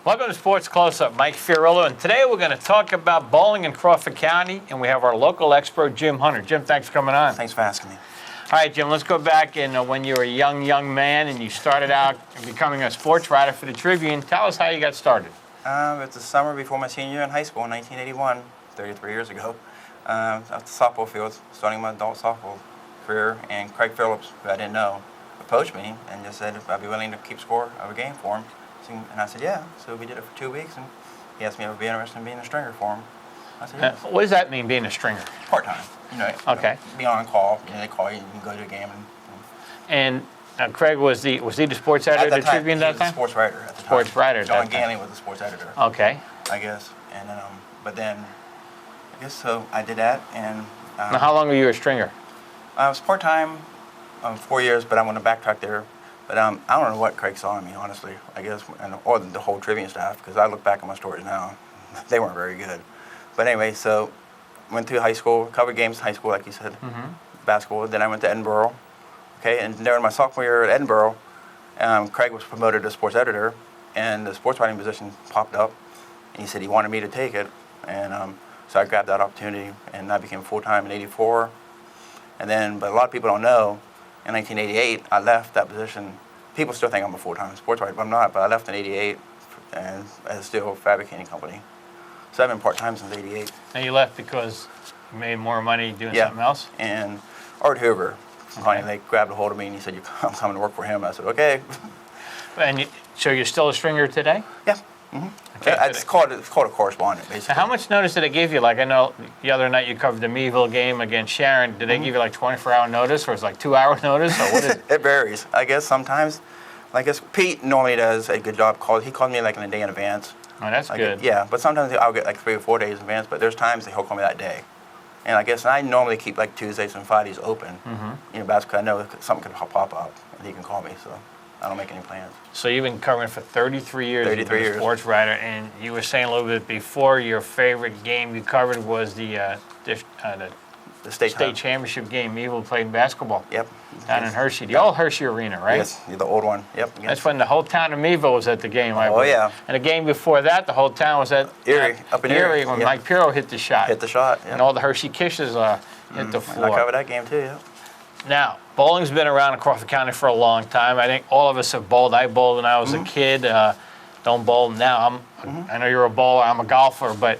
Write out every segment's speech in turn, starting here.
Welcome to Sports Close-Up. Mike Fiorillo, and today we're going to talk about bowling in Crawford County, and we have our local expert, Jim Hunter. Jim, thanks for coming on. Thanks for asking me. All right, Jim, let's go back and when you were a young man and you started out becoming a sports writer for the Tribune. Tell us how you got started. It's the summer before my senior year in high school in 1981, 33 years ago. At the softball field, starting my adult softball career, and Craig Phillips, who I didn't know, approached me and just said if I'd be willing to keep score of a game for him. And I said, yeah. So we did it for 2 weeks, and he asked me if I'd be interested in being a stringer for him. I said, yes. What does that mean, being a stringer? Part-time. Okay. Be on call. They call you, you can go to a game. And Craig, was he the sports editor of the Tribune that time? He was the sports writer at the time. Sports writer at that time. John Ganley was the sports editor. Okay. I guess. And then, but then, I guess so I did that. And now, how long were you a stringer? I was part-time, 4 years, but I'm going to backtrack there. But I don't know what Craig saw in me, honestly, I guess, or the whole Tribune staff, because I look back at my stories now, they weren't very good. But anyway, so went through high school, covered games in high school, like you said, basketball. Then I went to Edinburgh, okay, and during my sophomore year at Edinburgh, Craig was promoted to sports editor, and the sports writing position popped up, and he said he wanted me to take it, and so I grabbed that opportunity, and I became full-time in '84. And then, but a lot of people don't know, in 1988, I left that position. People still think I'm a full-time sports writer, but I'm not. But I left in '88 and as a steel fabricating company. So I've been part-time since '88. And you left because you made more money doing something else? And Art Hoover, they grabbed a hold of me and he said, I'm coming to work for him. I said, okay. And so you're still a stringer today? Yeah. Okay. It's called a correspondent, basically. Now, how much notice did they give you? Like, I know the other night you covered the Meadville game against Sharon. Did they give you like 24-hour notice, or it's like 2 hour notice, or what is it? It varies. I guess sometimes, Pete normally does a good job. He called me like in a day in advance. Oh, that's good. Yeah, but sometimes I'll get like 3 or 4 days in advance, but there's times that he'll call me that day. And I guess I normally keep like Tuesdays and Fridays open. Basically I know something could pop up and he can call me, so I don't make any plans. So you've been covering for 33 years. 33 years. Sports writer, and you were saying a little bit before your favorite game you covered was the state championship game. Meadville played basketball. Yep. Down in Hershey, the old Hershey Arena, right? Yes, the old one. Yep. That's when the whole town of Meadville was at the game. Oh yeah. And the game before that, the whole town was at Erie, up in Erie when Mike Pirro hit the shot. Hit the shot. Yeah. And all the Hershey Kisses hit the floor. I covered that game too. Yeah. Now, bowling's been around in Crawford County for a long time. I think all of us have bowled. I bowled when I was a kid. Don't bowl now. I know you're a bowler. I'm a golfer. But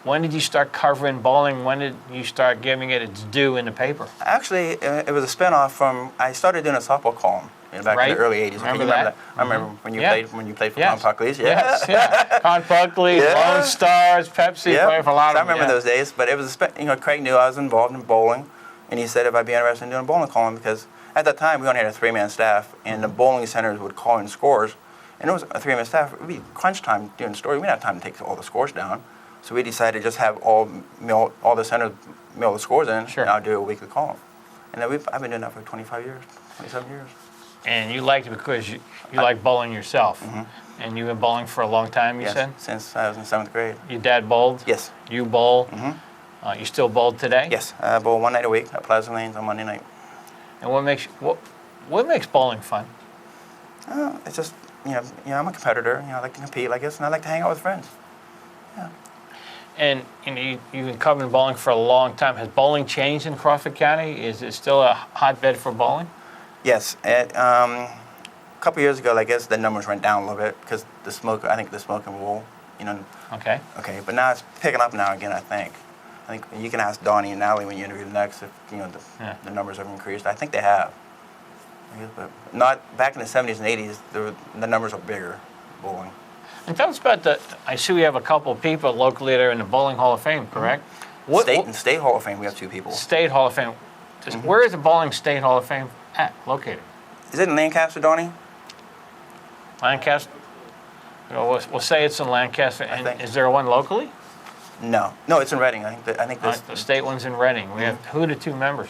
when did you start covering bowling? When did you start giving it its due in the paper? Actually, it was a spinoff from. I started doing a softball column back in the early '80s. Remember that? I remember when you played for Con Puckley's. Yes, yeah. Con Puckley's, Lone Stars, Pepsi. Played for a lot of them. I remember those days. But it was Craig knew I was involved in bowling. And he said if I'd be interested in doing a bowling column, because at that time we only had a 3-man staff, and the bowling centers would call in scores, and it was a 3-man staff. It would be crunch time doing stories. We didn't have time to take all the scores down, so we decided to just have all the centers mail the scores in, and I'll do a weekly column. And then I've been doing that for 27 years. And you liked it because you like bowling yourself, and you've been bowling for a long time. You said since I was in 7th grade. Your dad bowled. Yes. You bowl. You still bowl today? Yes, I bowl 1 night a week at Plaza Lanes on Monday night. And what makes bowling fun? It's just I'm a competitor. I like to compete, I guess, and I like to hang out with friends. Yeah. And you've been covering bowling for a long time. Has bowling changed in Crawford County? Is it still a hotbed for bowling? Yes. A couple years ago, I guess the numbers went down a little bit because I think the smoking rule. Okay. Okay, but now it's picking up now again. I think you can ask Donnie and Natalie when you interview them next if the numbers have increased. I think they have. But not back in the 70s and 80s. The numbers are bigger, bowling. And tell us about I see we have a couple of people locally that are in the Bowling Hall of Fame, correct? State Hall of Fame, we have 2 people. State Hall of Fame. Where is the Bowling State Hall of Fame located? Is it in Lancaster, Donnie? Lancaster? We'll say it's in Lancaster. And is there one locally? No, it's in Reading. I think the state one's in Reading. We have who are the 2 members?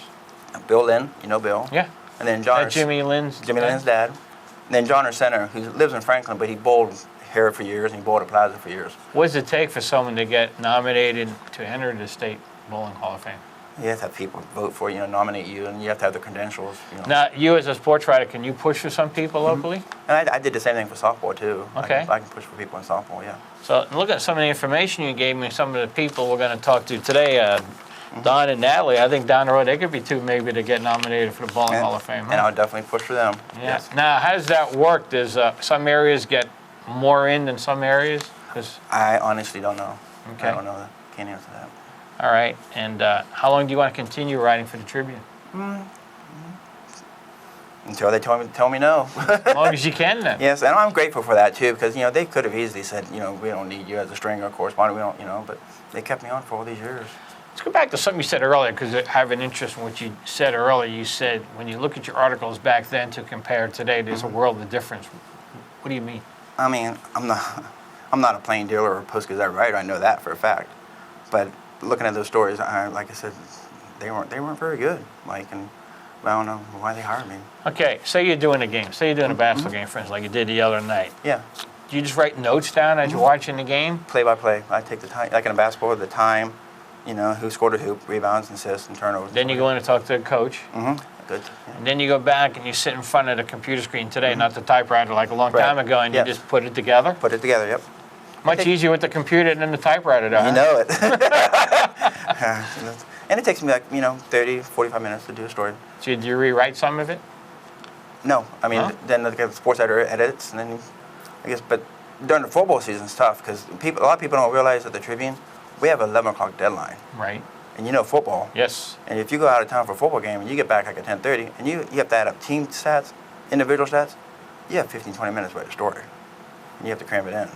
Bill Lynn, Bill. Yeah. And then John. Jimmy Lynn's dad. And then John Center, who lives in Franklin, but he bowled here for years and he bowled at Plaza for years. What does it take for someone to get nominated to enter the State Bowling Hall of Fame? You have to have people vote for you, nominate you, and you have to have the credentials. Now, you as a sports writer, can you push for some people locally? And I did the same thing for softball too. Okay. I can push for people in softball, yeah. So look at some of the information you gave me, some of the people we're going to talk to today, Don and Natalie. I think down the road they could be two maybe to get nominated for the Bowling Hall of Fame. Huh? And I'll definitely push for them. Yeah. Yes. Now, how does that work? Does some areas get more in than some areas? 'Cause, I honestly don't know. Okay. I don't know that. Can't answer that. all right. And how long do you want to continue writing for the Tribune? Until they tell me no. As long as you can then. Yes, and I'm grateful for that too, because they could have easily said, we don't need you as a stringer correspondent. We don't, but they kept me on for all these years. Let's go back to something you said earlier, because I have an interest in what you said earlier. You said when you look at your articles back then to compare today, there's a world of difference. What do you mean? I mean, I'm not a plain dealer or a Post-Gazette writer. I know that for a fact. But looking at those stories, like I said, they weren't very good. And I don't know why they hired me. Okay, say you're doing a game. Say you're doing a basketball game, for instance, like you did the other night. Yeah. Do you just write notes down as you're watching the game? Play by play. I take the time, like in a basketball, the time, who scored a hoop, rebounds, assists, and turnovers. Then you go in and talk to the coach. Good. Yeah. And then you go back and you sit in front of the computer screen today, not the typewriter like a long Right. time ago, and you Yes. just put it together. Put it together, yep. Much easier with the computer than the typewriter, though. You huh? know it. And it takes me 30, 45 minutes to do a story. So do you rewrite some of it? No, I mean, Huh? then the sports editor edits, and then I guess, but during the football season it's tough, because a lot of people don't realize at the Tribune, we have an 11 o'clock deadline. Right. And football. Yes. And if you go out of town for a football game and you get back like at 10:30, and you have to add up team stats, individual stats, you have 15, 20 minutes to write a story. And you have to cram it in.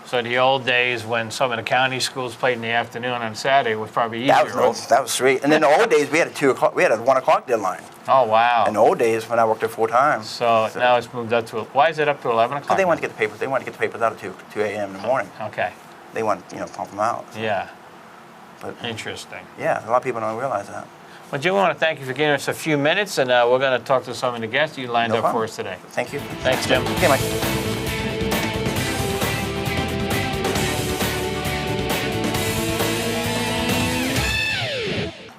So the old days when some of the county schools played in the afternoon on Saturday was probably easier. That was sweet. And then the old days, we had a 1 o'clock deadline. Oh, wow. In the old days when I worked there full time. So now it's moved up to, why is it up to 11 o'clock? Because they wanted to get the papers. They wanted to get the papers out at 2 a.m. in the morning. Okay. They want pump them out. Yeah. But Interesting. yeah, a lot of people don't realize that. Well, Jim, I want to thank you for giving us a few minutes, and we're going to talk to some of the guests you lined No up for problem. us today. Thank you. Thanks, Jim. Okay, Mike.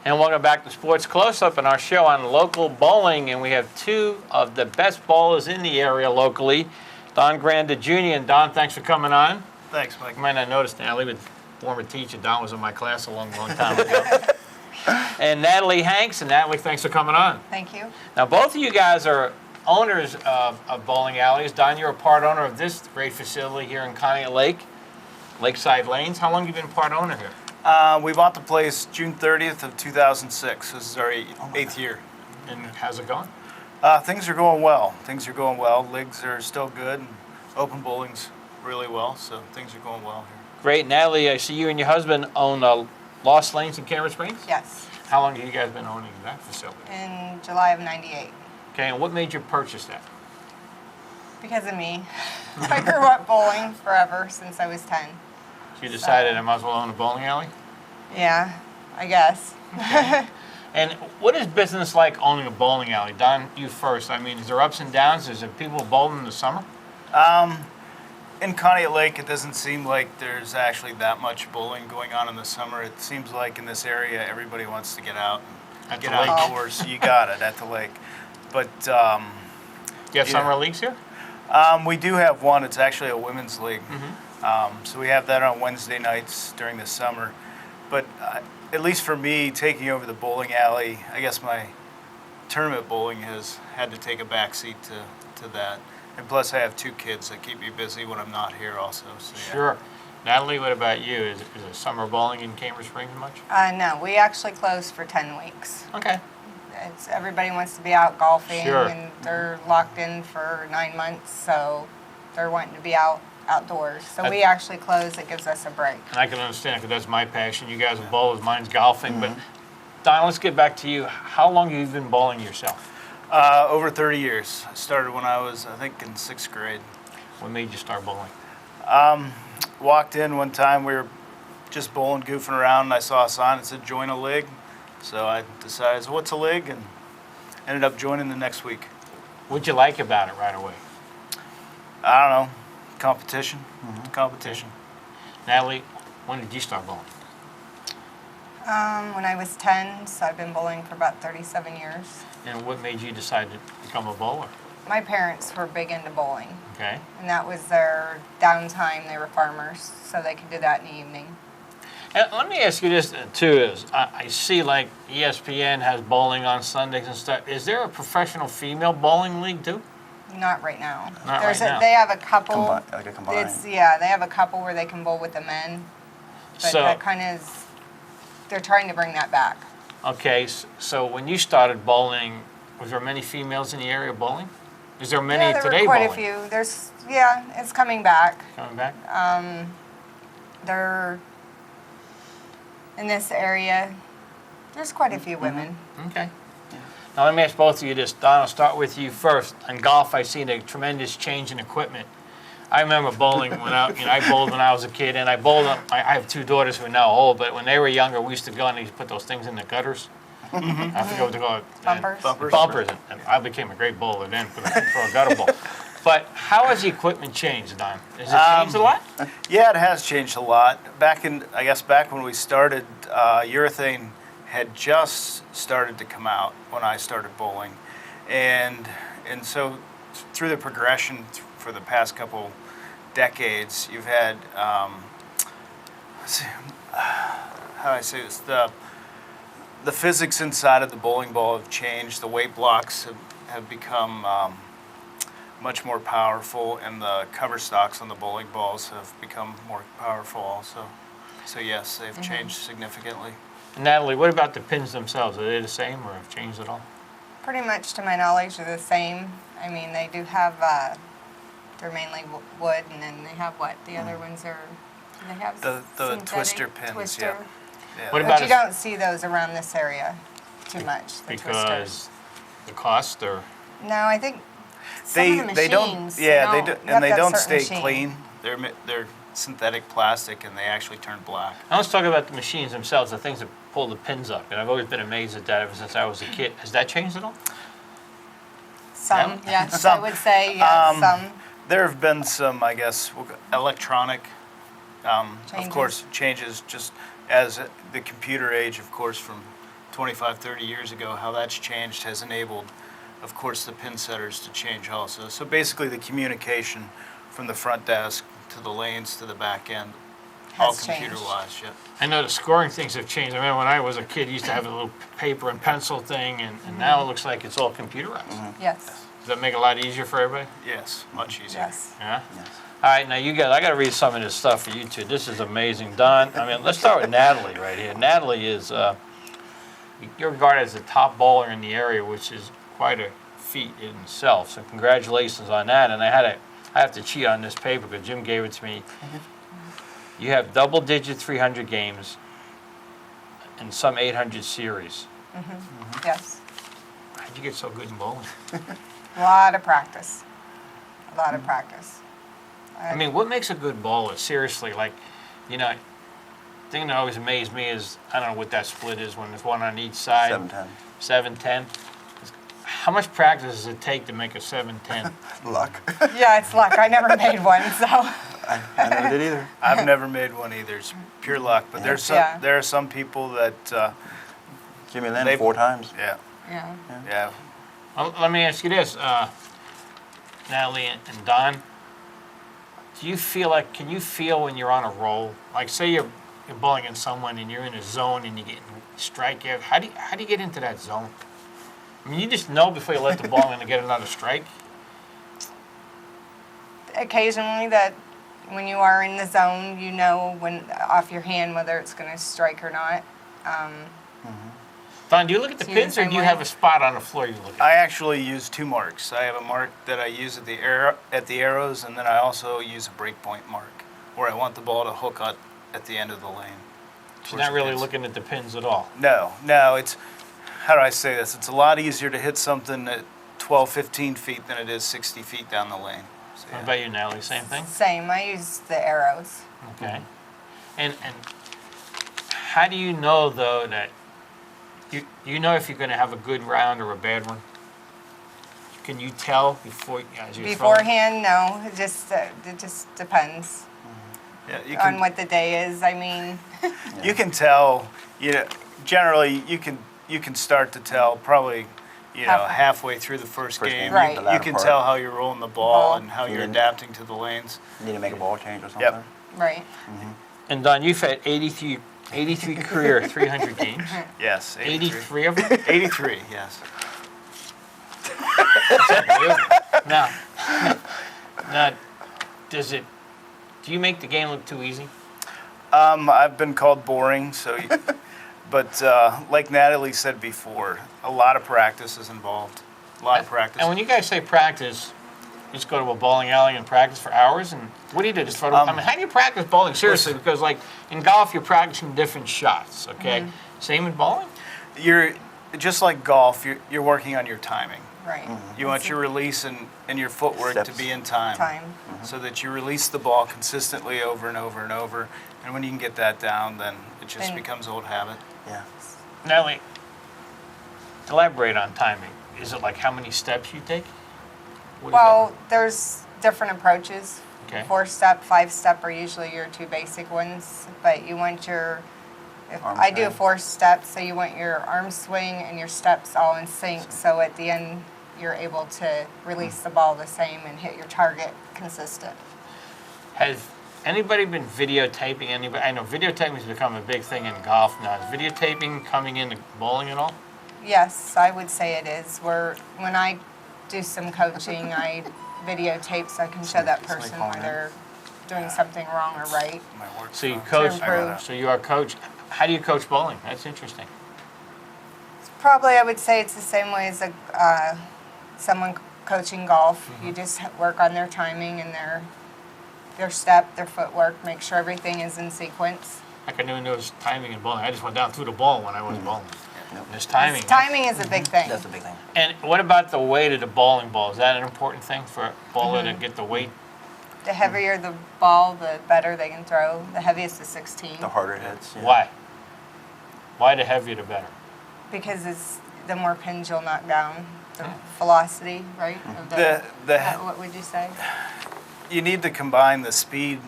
And welcome back to Sports Close-Up and our show on local bowling. And we have two of the best bowlers in the area locally, Don Granda Jr. And Don, thanks for coming on. Thanks, Mike. You might not notice, Natalie, but former teacher, Don was in my class a long, long time ago. And Natalie Hanks. And Natalie, thanks for coming on. Thank you. Now, both of you guys are owners of bowling alleys. Don, you're a part owner of this great facility here in Conneaut Lake, Lakeside Lanes. How long have you been part owner here? We bought the place June 30th of 2006. This is our eighth year. And how's it going? Things are going well. Leagues are still good. And open bowling's really well, so things are going well here. Great. Natalie, I see you and your husband own Lost Lanes in Cameron Springs? Yes. How long have you guys been owning that facility? In July of '98. Okay, and what made you purchase that? Because of me. I grew up bowling forever since I was 10. So you decided I might as well own a bowling alley? Yeah, I guess. And what is business like owning a bowling alley? Don, you first. I mean, is there ups and downs? Is there people bowling in the summer? In Conneaut Lake, it doesn't seem like there's actually that much bowling going on in the summer. It seems like in this area, everybody wants to get out At and get the lake. outdoors. So you got it at the lake. But Do you have Yeah. summer leagues here? we do have one. It's actually a women's league. So we have that on Wednesday nights during the summer. But at least for me, taking over the bowling alley, I guess my tournament bowling has had to take a backseat to that. And plus, I have 2 kids that keep me busy when I'm not here also. So, yeah. Sure. Natalie, what about you? Is there summer bowling in Cambridge Springs much? No, we actually closed for 10 weeks. Okay. Everybody wants to be out golfing, Sure. and they're locked in for 9 months, so they're wanting to be outdoors. So we actually close. It gives us a break. And I can understand because that's my passion. You guys are bowlers, mine's golfing. But Don, let's get back to you. How long have you been bowling yourself? Over 30 years. I started when I was, I think, in 6th grade. What made you start bowling? Walked in one time, we were just bowling, goofing around, and I saw a sign that said join a league. So I decided, so what's a league? And ended up joining the next week. What'd you like about it right away? I don't know, competition. Competition. Natalie, when did you start bowling? When I was 10, so I've been bowling for about 37 years. And what made you decide to become a bowler? My parents were big into bowling, Okay. and that was their downtime. They were farmers, so they could do that in the evening. And let me ask you this too: is I see like ESPN has bowling on Sundays and stuff. Is there a professional female bowling league too? Not right now. Not right now. They have a couple. Like a combined. They have a couple where they can bowl with the men, but So- that kind of is. They're trying to bring that back. Okay, so when you started bowling, was there many females in the area bowling? Is there many Yeah, there today were quite bowling? a few. It's coming back. Coming back? They're in this area. There's quite a few women. Okay. Now let me ask both of you this. Don, I'll start with you first. In golf, I've seen a tremendous change in equipment. I remember bowling I bowled when I was a kid, and I have two daughters who are now old, but when they were younger, we used to go and they used to put those things in the gutters. I forget what they call it. Bumpers. Bumpers. And I became a great bowler then for a gutter bowl. But how has the equipment changed, Don? Has it changed a lot? Yeah, it has changed a lot. Back when we started, urethane had just started to come out when I started bowling, and so through the progression for the past couple decades, you've had how do I say this? The physics inside of the bowling ball have changed. The weight blocks have become much more powerful, and the cover stocks on the bowling balls have become more powerful also. So yes, they've changed significantly. Natalie, what about the pins themselves? Are they the same or have changed at all? Pretty much, to my knowledge, are the same. I mean, they do have. They're mainly wood, and then they have what? The other ones are. Do they have The synthetic twister pins, twister? yeah. Yeah. What about But you don't see those around this area too much. The because twisters. the cost or No, I think some of the They don't. machines, Yeah, you they do, have and they to have don't certain stay machine. clean. They're synthetic plastic, and they actually turn black. now let's talk about the machines themselves, the things that pull the pins up. And I've always been amazed at that ever since I was a kid. Has that changed at all? Some, yes, I Some. would say yes. Some. There have been some, I guess, electronic, of Changes. course, changes just as the computer age, of course, from 25, 30 years ago, how that's changed has enabled, of course, the pin setters to change also. So basically the communication from the front desk to the lanes to the back end, all Has changed. computer-wise, yeah. I know the scoring things have changed. I remember when I was a kid, you used to have a little paper and pencil thing, and now it looks like it's all computerized. Yes. Does that make it a lot easier for everybody? Yes, much easier. Yes. Yeah? Yes. All right, now you guys, I got to read some of this stuff for you two. This is amazing. Don, I mean, let's start with Natalie right here. Natalie is, you're regarded as the top bowler in the area, which is quite a feat in itself. So congratulations on that. And I have to cheat on this paper because Jim gave it to me. You have double-digit 300 games and some 800 series. Yes. How'd you get so good in bowling? A lot of practice. A lot of practice. I mean, what makes a good bowler? Seriously, like, the thing that always amazed me is, I don't know what that split is when there's one on each side. 7-10. 7-10. How much practice does it take to make a 7-10? Luck. Yeah, it's luck. I never made one, so. I never did either. I've never made one either. It's pure luck. But Yeah. there are some people that, Jimmy Lynn They- 4 times. yeah, Yeah. yeah. Well, let me ask you this, Natalie and Don. Can you feel when you're on a roll? Like, say you're bowling in someone and you're in a zone and you get strike out. How do you get into that zone? I mean, you just know before you let the ball in to get another strike. Occasionally, that when you are in the zone, you know when off your hand whether it's going to strike or not. Don, do you look at the So you're the pins or same do you way? have a spot on the floor you look at? I actually use 2 marks. I have a mark that I use at the arrows, and then I also use a breakpoint mark where I want the ball to hook up at the end of the lane. You're not really looking at the pins at all. No, it's, how do I say this? It's a lot easier to hit something at 12, 15 feet than it is 60 feet down the lane. So, What yeah. about you, Natalie? Same thing? Same. I use the arrows. Okay. And how do you know, though, that you know if you're going to have a good round or a bad one? Can you tell before as you're throwing? Beforehand, no. It just depends. Yeah, you on can, what the day is. I mean, you can tell, generally you can start to tell probably, halfway through the first First game. game, Right. the You latter can part. tell how you're rolling the ball Ball. and how you're Mhm. adapting to the lanes. You need to make a ball change or something. Yep. right. And Don, you've had 83 career 300 games. Yes, 83 of them? 83, yes. Now, now, do you make the game look too easy? I've been called boring, but like Natalie said before, a lot of practice is involved. A lot of practice. And when you guys say practice, you just go to a bowling alley and practice for hours? And what do you do? Just throw I mean, how do you practice bowling? Seriously, because like in golf, you're practicing different shots, okay? Same in bowling? You're just like golf. You're working on your timing. Right. You want your release and your footwork to Steps. be in time, so that you release the ball consistently over and over and over. And when you can get that down, then it just And- becomes old habit. Yeah. Natalie, elaborate on timing. Is it like how many steps you take? What is Well, there's different approaches. Okay. 4-step, 5-step are usually your two basic ones, but you want if Arm I do a swing. 4-step, so you want your arm swing and your steps all in sync, so at the end you're able to release the ball the same and hit your target consistent. Has anybody been videotaping anybody? I know videotaping has become a big thing in golf now. Is videotaping coming into bowling at all? Yes, I would say it is. When I do some coaching, I videotape so I can show that person where they're doing something wrong or right. Might work So you for- coach. improve. So you are coach. How do you coach bowling? That's interesting. Probably, I would say it's the same way as someone coaching golf. You just work on their timing and their step, their footwork, make sure everything is in sequence. Like I knew there was timing in bowling. I just went down through the ball when I was bowling. Yep. There's timing. Timing is a big thing. That's a big thing. And what about the weight of the bowling ball? Is that an important thing for a bowler to get the weight? The heavier the ball, the better they can throw. The heaviest is 16 The harder hits. Yeah. Why? Why the heavier the better? because it's the more pins you'll knock down. The velocity, right? Of what would you say? You need to combine the speed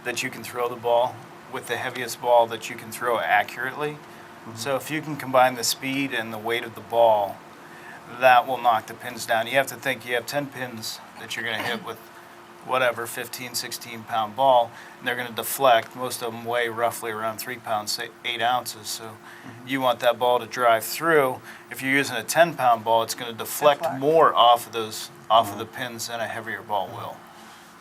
that you can throw the ball with the heaviest ball that you can throw accurately. So if you can combine the speed and the weight of the ball, that will knock the pins down. You have to think you have 10 pins that you're going to hit with whatever 15, 16 pound ball, and they're going to deflect. Most of them weigh roughly around 3 pounds, 8 ounces. So you want that ball to drive through. If you're using a 10 pound ball, it's going to deflect more off of the pins than a heavier ball will.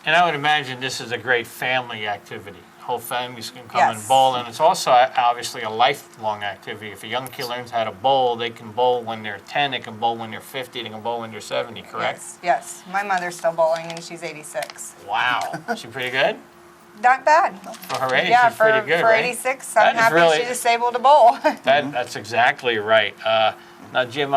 And I would imagine this is a great family activity. Whole families can come and Yes. bowl, and it's also obviously a lifelong activity. If a young kid learns how to bowl, they can bowl when they're 10, they can bowl when they're 50, they can bowl when they're 70, correct? Yes, yes. My mother's still bowling and she's 86. Wow. Is she pretty good? Not bad. For her age, Yeah, she's pretty good, for right? 86, That I'm is happy really- she's able to bowl. That's exactly right. Now, Jim,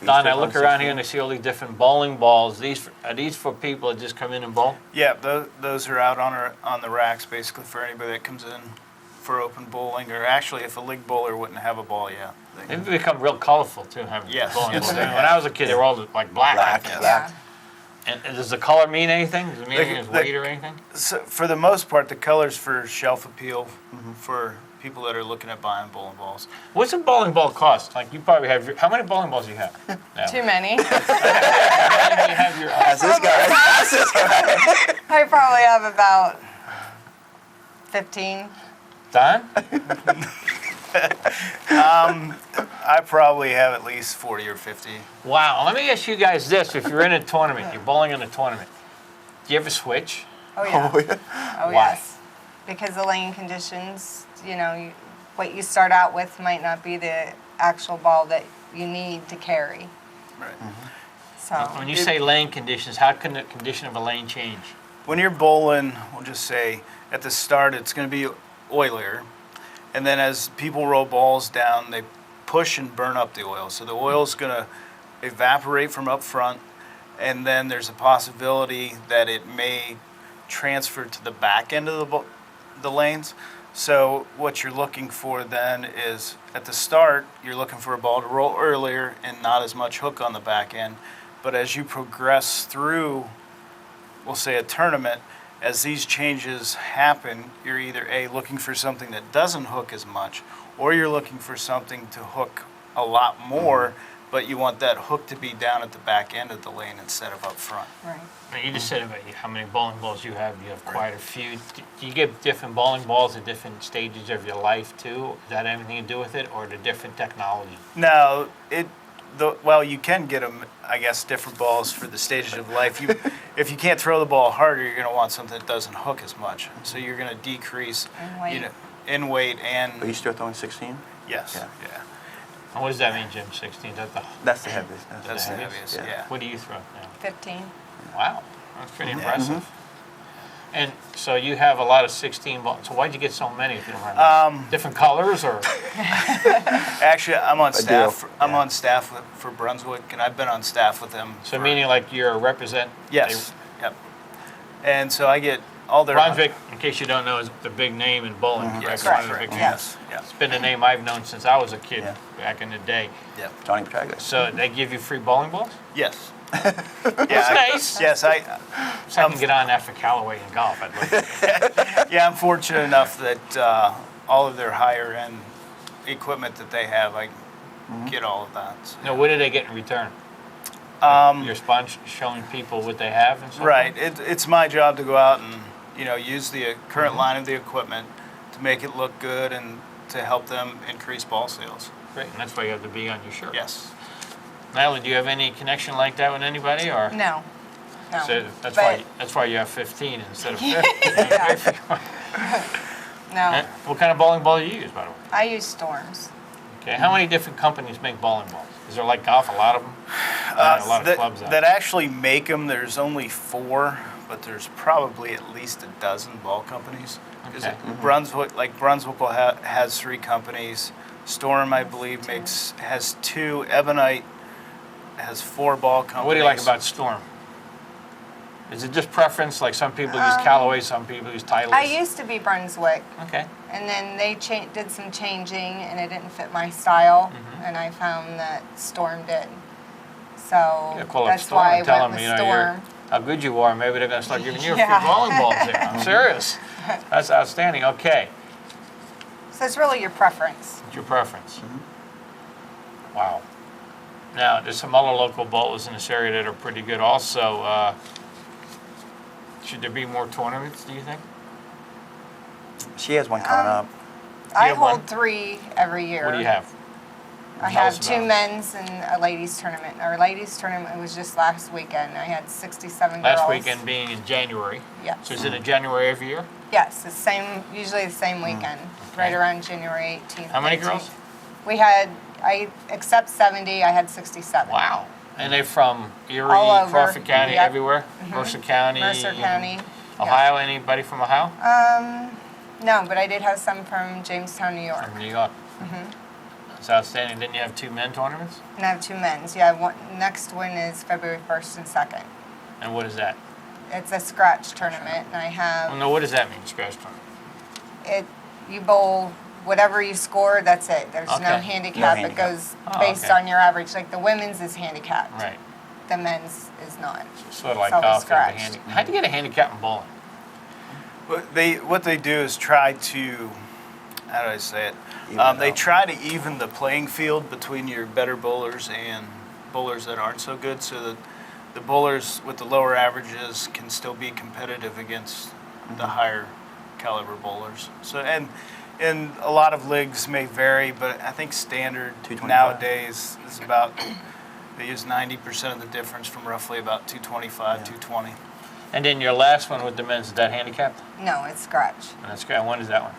These Don, I still look on around 16? here and I see all these different bowling balls. Are these for people that just come in and bowl? Yeah, those are out on the racks basically for anybody that comes in for open bowling, or actually if a league bowler wouldn't have a ball, yeah. They've become real colorful too, having Yes. bowling Yes, balls. they When I was a kid, they were all like black. Black, Yes. black. Yeah. And does the color mean anything? Does it mean anything as The- weight or anything? So for the most part, the color's for shelf appeal for people that are looking at buying bowling balls. What's a bowling ball cost? Like you probably have. How many bowling balls do you have? Now? Too many. How many do you have your? That's this guy. That's this guy. I probably have about 15. Don? I probably have at least 40 or 50. Wow. Let me ask you guys this: if you're in a tournament, you're bowling in a tournament, do you ever switch? Oh, yeah. Oh, yeah. Oh, Why? yes. Because the lane conditions, what you start out with might not be the actual ball that you need to carry. Right. So, When you say lane conditions, how can the condition of a lane change? When you're bowling, we'll just say at the start it's going to be oilier, and then as people roll balls down, they push and burn up the oil. So the oil's going to evaporate from up front, and then there's a possibility that it may transfer to the back end of the lanes. So what you're looking for then is at the start, you're looking for a ball to roll earlier and not as much hook on the back end. But as you progress through, we'll say a tournament, as these changes happen, you're either A, looking for something that doesn't hook as much, or you're looking for something to hook a lot more, but you want that hook to be down at the back end of the lane instead of up front. Right. Now, you just said about how many bowling balls you have. You have quite a few. Do you get different bowling balls at different stages of your life too? Does that have anything to do with it, or the different technology? No, well, you can get them, I guess, different balls for the stages of life. If you can't throw the ball harder, you're going to want something that doesn't hook as much. So you're going to decrease In weight. in weight and But you still throwing 16? yes, Yeah. yeah. And what does that mean, Jim? 16? That's the heaviest. That's the heaviest? heaviest. Yeah. What do you throw now? 15. Wow, that's pretty Yeah. impressive. And so you have a lot of 16 balls. So why'd you get so many? If you don't mind asking? Different colors, or Actually, I'm on deal. staff. I'm Yeah. on staff for Brunswick, and I've been on staff with them. so for- meaning like you're a represent? Yes. Yep. And so I get all their Brunswick, in case you don't know, is the big name in bowling. Yes, correct? One of the correct. big Yes. names. Yes. It's been a name I've known since I was a kid Yeah. back in the day. Yep. Johnny Petraga. So they give you free bowling balls? Yes. That's nice. Yes, So I can get on that for Callaway and golf. I'd like to. yeah, I'm fortunate enough that all of their higher end equipment that they have, I get all of that. So. Now, what do they get in return? Your sponsor showing people what they have and so Right. forth? It's my job to go out and use the current line of the equipment to make it look good and to help them increase ball sales. Great, and that's why you have the B on your shirt. Yes. Natalie, do you have any connection like that with anybody, or? No. No. So that's But- why you have 15 instead of 50. No. What kind of bowling ball do you use, by the way? I use Storms. Okay, how many different companies make bowling balls? Is there like golf, a lot of them? A lot of clubs out that there. actually make them, there's only 4, but there's probably at least a dozen ball companies. Because Okay. Brunswick has 3 companies. Storm, I believe, has 2. Ebonite has 4 ball companies. What do you like about Storm? Is it just preference? Like some people use Callaway, some people use Titleist? I used to be Brunswick, Okay. and then they did some changing, and it didn't fit my style, Mm-hmm. and I found that Storm did. So Yeah, call up that's Storm why I and tell went them, with Storm. how good you are. Maybe they're going to start giving you Yeah. free bowling balls there. I'm serious. That's outstanding. Okay. So it's really your preference. What's your preference? Wow. Now, there's some other local bowlers in this area that are pretty good also. Should there be more tournaments, do you think? She has one coming up. I have one? hold 3 every year. What do you have? I Tell have us 2 about it. men's and a ladies tournament. Our ladies tournament was just last weekend. I had 67 girls. Last weekend being in January. Yes. So is it in January every year? Yes, the same, usually the same weekend, right Okay. around January 18th. How many 19th. girls? We had, except 70, I had 67. Wow. And they're from Erie, All over. Crawford County, Yep. everywhere? Mercer County? Mercer even County. Ohio? Anybody from Ohio? No, but I did have some from Jamestown, New York. From New York? That's outstanding. Didn't you have 2 men tournaments? And I have 2 men's. Yeah, next one is February 1st and 2nd. And what is that? It's a scratch tournament, and I have Well, no, what does that mean, scratch tournament? you bowl whatever you score, that's it. There's Okay. no No handicap. It handicap. goes Oh, based okay. on your average. Like the women's is handicapped. Right. The men's is not. Sort of like It's always golf. there's a scratched. How'd you get a handicap in bowling? What they do is try to, how do I say it? Even it They out. try to even the playing field between your better bowlers and bowlers that aren't so good, so that the bowlers with the lower averages can still be competitive against the higher caliber bowlers. So and a lot of leagues may vary, but I think standard 225. nowadays is about they use 90% of the difference from roughly about 225, 220. And then your last one with the men's, is that handicapped? No, it's scratch. And that's great. And when is that one?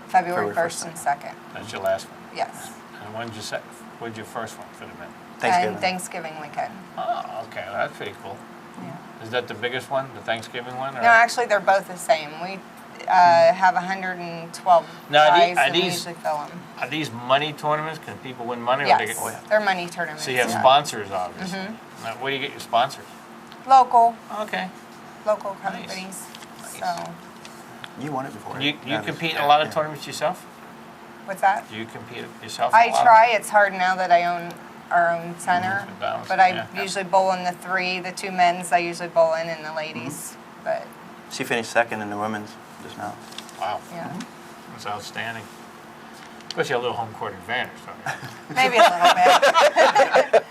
February February 1st and 2nd. That's your last one. Yes. And when's your first one for the men? Thanksgiving. And Thanksgiving weekend. Oh, okay. Well, that's pretty cool. Yeah. Is that the biggest one, the Thanksgiving one? Or? No, actually, they're both the same. We have 112 Now, guys, are and we these- usually fill them. Are these money tournaments? Can people win money? Or they Yes, get, they're money tournaments. so you have yeah. sponsors, obviously. Now, where do you get your sponsors? Local Okay. companies. So, You won it before. You Yeah. compete in a lot of Yeah. tournaments yourself? what's that? Do you compete yourself? in a I lot of try. It's hard now that I own our own center, McDonald's, but I yeah. usually bowl in the 3, the 2 men's I usually bowl in, and the ladies. But She finished second in the women's just now. Wow, Yeah, that's outstanding. Especially a little home court advantage, don't you? maybe a little bit.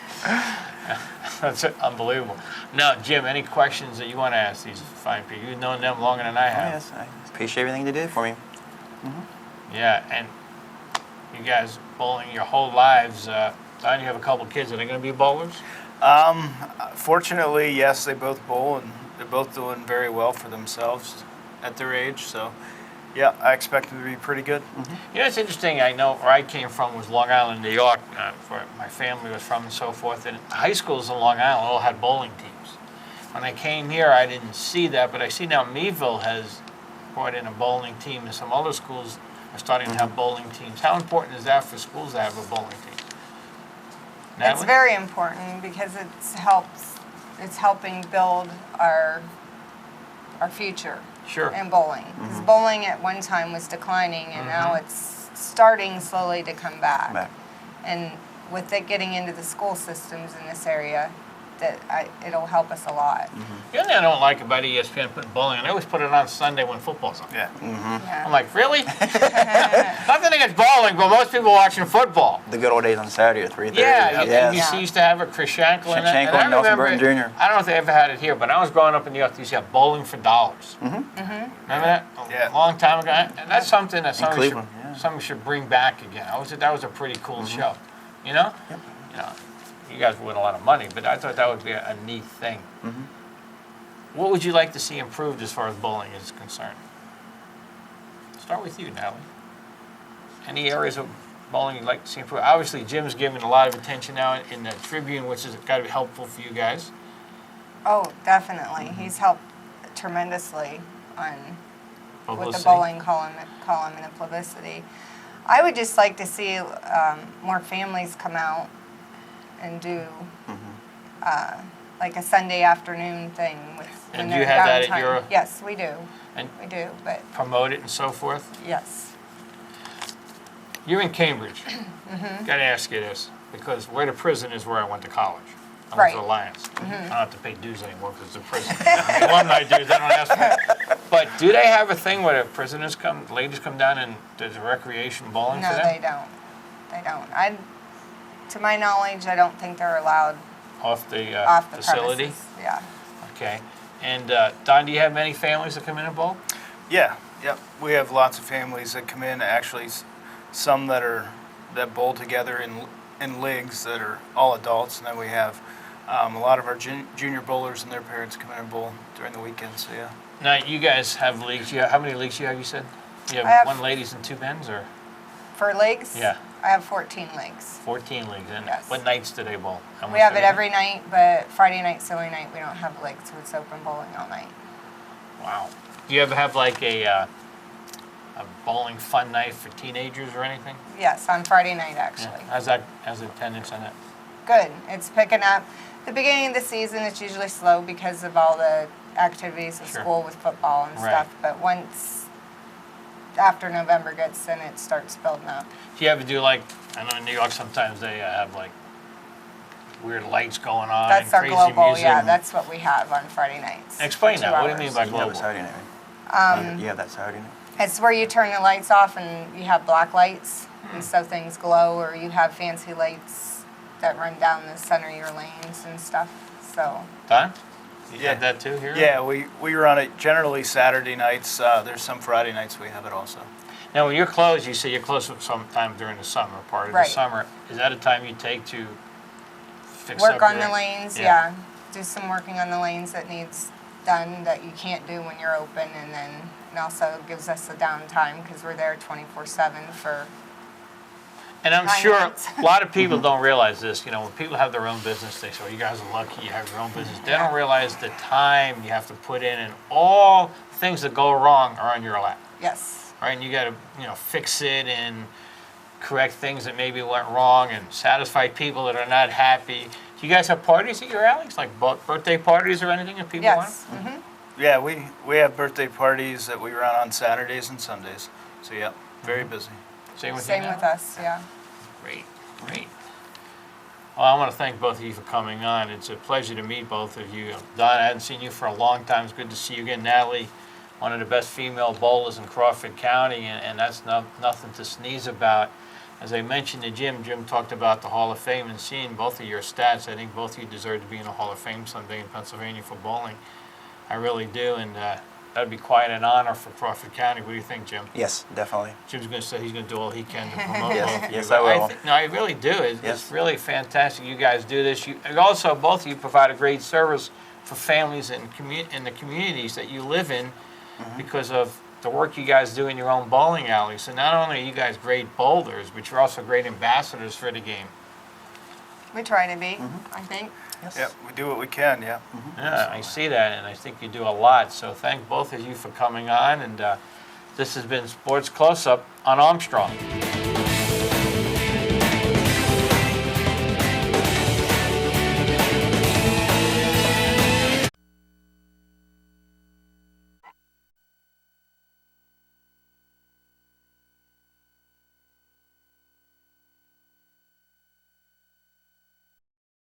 That's unbelievable. Now, Jim, any questions that you want to ask these fine people? You've known them longer than I Oh, have. yes, I appreciate everything they did for me. Yeah, and you guys bowling your whole lives. Don, you have a couple kids. Are they going to be bowlers? Fortunately, yes, they both bowl, and they're both doing very well for themselves at their age. So, yeah, I expect them to be pretty good. You know, it's interesting. I know where I came from was Long Island, New York, where my family was from and so forth. And high schools in Long Island all had bowling teams. When I came here, I didn't see that, but I see now Meadville has brought in a bowling team, and some other schools are starting to have bowling teams. How important is that for schools to have a bowling team? It's Natalie? very important because it's helping build our future Sure. in bowling. Because bowling at one time was declining, and now it's starting slowly to come back. Back. And with it getting into the school systems in this area, it'll help us a lot. The only thing I don't like about ESPN putting bowling, and they always put it on Sunday when football's on. Yeah. Yeah. I'm like, really? Nothing against bowling, but most people are watching football. The good old days on Saturday at 3:30. Yeah, Yes. NBC used to have a Chris Shanklin. And Shanklin, I Nelson remember, Burton Jr. I don't know if they ever had it here, but when I was growing up in New York, they used to have bowling for dollars. Remember that? Yeah. A long time ago. And that's something that somebody Cleveland, yeah. should bring back again. That was a pretty cool show. You know? Yep. You know, you guys win a lot of money, but I thought that would be a neat thing. What would you like to see improved as far as bowling is concerned? Start with you, Natalie. Any areas of bowling you'd like to see improved? Obviously, Jim's giving a lot of attention now in the Tribune, which has got to be helpful for you guys. Oh, definitely. He's helped tremendously on with the Publicity. bowling column and the publicity. I would just like to see more families come out and do like a Sunday afternoon thing with And when do you they're have that at downtime. your- Yes, we do. And We do, but promote it and so forth. yes. You're in Cambridge. Got to ask you this, because where the prison is where I went to college. I went Right. to Alliance. I don't have to pay dues anymore because it's a prison. I mean, alumni dues, I don't ask for. But do they have a thing where the prisoners ladies come down and there's a recreation bowling No, for them? they don't. They don't. To my knowledge, I don't think they're allowed Off the off the facility? premises. Yeah. Okay. And Don, do you have many families that come in and bowl? Yeah, yep. We have lots of families that come in. Actually, some that bowl together in leagues that are all adults, and then we have a lot of our junior bowlers and their parents come in and bowl during the weekends. So yeah. Now, you guys have leagues. How many leagues do you have, you said? You have, I have- one ladies and two men's, or For leagues? Yeah. I have 14 leagues. 14 leagues? And Yes. what nights do they bowl? How We much have do it they- every night, but Friday night's the only night we don't have leagues, so it's open bowling all night. Wow. Do you ever have like a bowling fun night for teenagers or anything? Yes, on Friday night Yeah. actually. How's the attendance on that? Good. It's picking up. The beginning of the season, it's usually slow because of all the activities of Sure. school with football and Right. stuff. But once after November gets in, it starts building up. Do you ever do like, I know in New York sometimes they have like weird lights going on That's and our crazy global. music? Yeah, that's what we have on Friday nights. for Explain 2 that. What do you mean hours. by You have a global? Saturday night, right? You have that Saturday night? It's where you turn the lights off and you have black lights, and so things glow, or you have fancy lights that run down the center of your lanes and stuff. So Don? You Yeah. have that too here? Yeah, we run it generally Saturday nights. There's some Friday nights we have it also. Now, when you're closed, you say you're closed sometime during the summer, part of the Right. summer. Is that a time you take to fix work up on your- the lanes, Yeah. yeah. Do some working on the lanes that needs done that you can't do when you're open, and then it also gives us the downtime because we're there 24/7 for. And I'm 9 sure months. a lot of people don't realize this. You know, when people have their own business, they say, "Oh, you guys are lucky you have your own business." They don't realize the time you have to put in, and all things that go wrong are on your lap, Yes. right? And you got to, fix it and correct things that maybe went wrong, and satisfy people that are not happy. Do you guys have parties at your alleys, like birthday parties or anything that people want? Yes. hmm Yeah, we have birthday parties that we run on Saturdays and Sundays. So yeah, very busy. Same with Same you, with Nat? us, yeah. Great, great. Well, I want to thank both of you for coming on. It's a pleasure to meet both of you. Don, I hadn't seen you for a long time. It's good to see you again. Natalie, one of the best female bowlers in Crawford County, and that's nothing to sneeze about. As I mentioned to Jim talked about the Hall of Fame, and seeing both of your stats, I think both of you deserve to be in the Hall of Fame someday in Pennsylvania for bowling. I really do, and that'd be quite an honor for Crawford County. What do you think, Jim? Yes, definitely. Jim's going to say he's going to do all he can to promote Yes, both of you. yes, But I will. No, I really do. It's Yes. really fantastic you guys do this. And also, both of you provide a great service for families in the communities that you live in because of the work you guys do in your own bowling alley. So not only are you guys great bowlers, but you're also great ambassadors for the game. We try to be, I think. Yes. Yep, we do what we can, yeah. Yeah, I see that, and I think you do a lot. So thank both of you for coming on, and this has been Sports Close-Up on Armstrong.